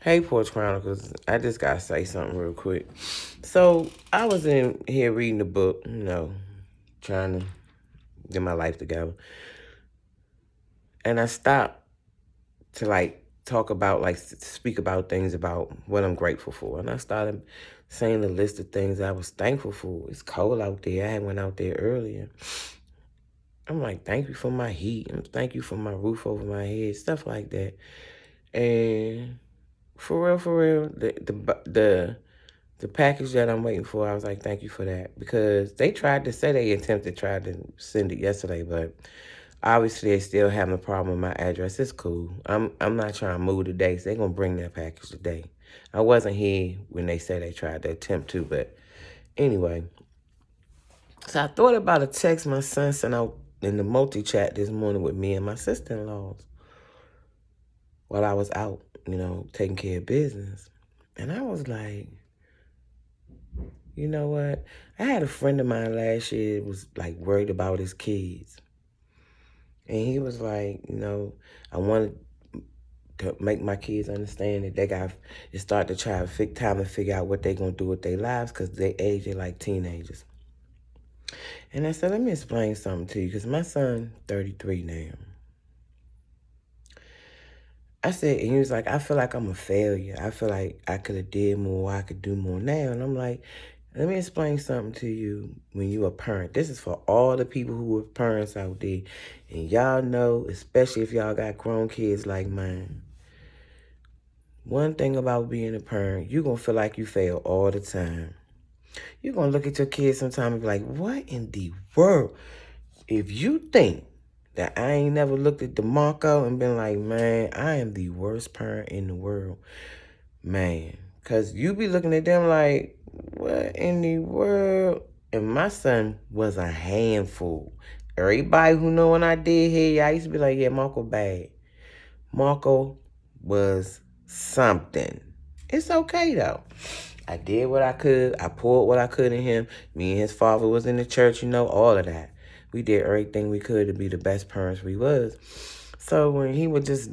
Hey, Porch Chronicles. I just gotta say something real quick. So I was in here reading the book, trying to get my life together, and I stopped to talk about speak about things about what I'm grateful for, and I started saying the list of things I was thankful for. It's cold out there. I had went out there earlier. I'm like, thank you for my heat, and thank you for my roof over my head, stuff like that. And for real, the package that I'm waiting for, I was like, thank you for that. Because they tried to send it yesterday, but obviously they still having a problem with my address. It's cool. I'm not trying to move today, so they're gonna bring that package today. I wasn't here when they said they tried to attempt to, but anyway. So I thought about a text my son sent out in the multi-chat this morning with me and my sister-in-laws while I was out, taking care of business. And I was like, you know what? I had a friend of mine last year was like worried about his kids. And he was like, I wanted to make my kids understand that they got to start to try to time to figure out what they're going to do with their lives because they age are like teenagers. And I said, let me explain something to you because my son 33 now. I said, and he was like, I feel like I'm a failure. I feel like I could have did more. I could do more now. And I'm like, let me explain something to you when you're a parent. This is for all the people who are parents out there. And y'all know, especially if y'all got grown kids like mine. One thing about being a parent, you're going to feel like you fail all the time. You're going to look at your kids sometime and be like, what in the world? If you think that I ain't never looked at DeMarco and been like, man, I am the worst parent in the world. Man, because you be looking at them like, what in the world? And my son was a handful. Everybody who know when I did here, I used to be like, yeah, Marco bad. Marco was something. It's okay, though. I did what I could. I poured what I could in him. Me and his father was in the church, all of that. We did everything we could to be the best parents we was. So when he would just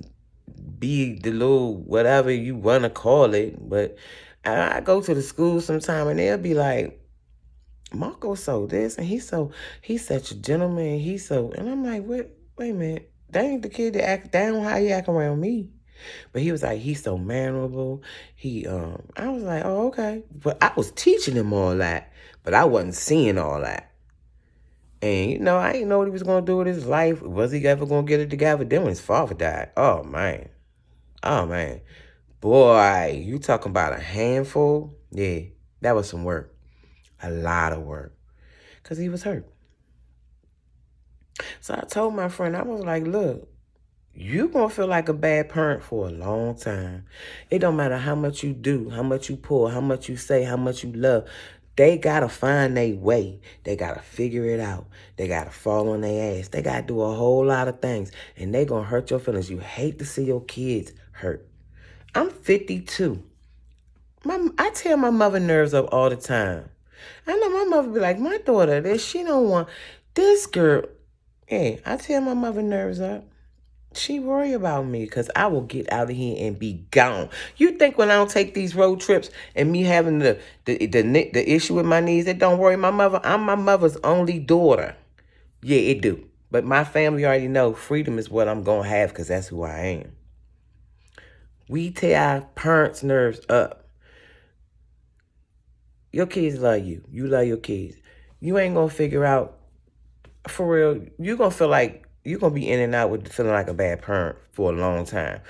be the little whatever you want to call it, but I go to the school sometime and they'll be like, Marco's so this and he's such a gentleman. And I'm like, wait a minute. That ain't the kid that act down how he act around me. But he was like, he's so mannerable. I was like, oh, okay. But I was teaching him all that, but I wasn't seeing all that. And, I didn't know what he was going to do with his life. Was he ever going to get it together? Then when his father died, oh, man. Oh, man. Boy, you talking about a handful? Yeah, that was some work. A lot of work. Because he was hurt. So I told my friend, I was like, look, you're going to feel like a bad parent for a long time. It don't matter how much you do, how much you pour, how much you say, how much you love. They got to find their way. They got to figure it out. They got to fall on their ass. They got to do a whole lot of things. And they going to hurt your feelings. You hate to see your kids hurt. I'm 52. I tear my mother nerves up all the time. I know my mother be like, my daughter, she don't want this girl. Hey, I tear my mother nerves up. She worry about me because I will get out of here and be gone. You think when I don't take these road trips and me having the issue with my knees, it don't worry my mother? I'm my mother's only daughter. Yeah, it do. But my family already know freedom is what I'm going to have because that's who I am. We tear our parents' nerves up. Your kids love you. You love your kids. You ain't going to figure out, for real, you're going to feel like you're going to be in and out with feeling like a bad parent for a long time.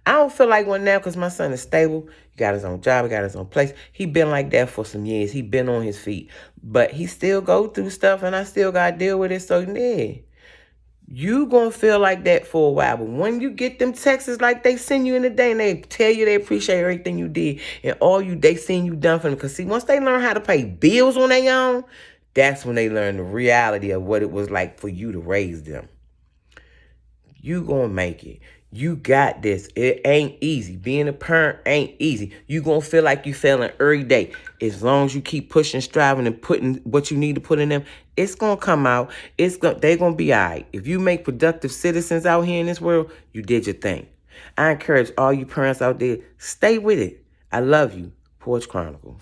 I don't feel like one now because my son is stable. He got his own job. He got his own place. He been like that for some years. He been on his feet. But he still go through stuff and I still got to deal with it. So, yeah, you going to feel like that for a while. But when you get them texts like they send you in the day and they tell you they appreciate everything you did and they seen you done for them. Because, see, once they learn how to pay bills on their own, that's when they learn the reality of what it was like for you to raise them. You gonna make it. You got this. It ain't easy. Being a parent ain't easy. You gonna feel like you failing every day. As long as you keep pushing, striving, and putting what you need to put in them, it's gonna come out. They're gonna be all right. If you make productive citizens out here in this world, you did your thing. I encourage all you parents out there, stay with it. I love you. Porch Chronicles.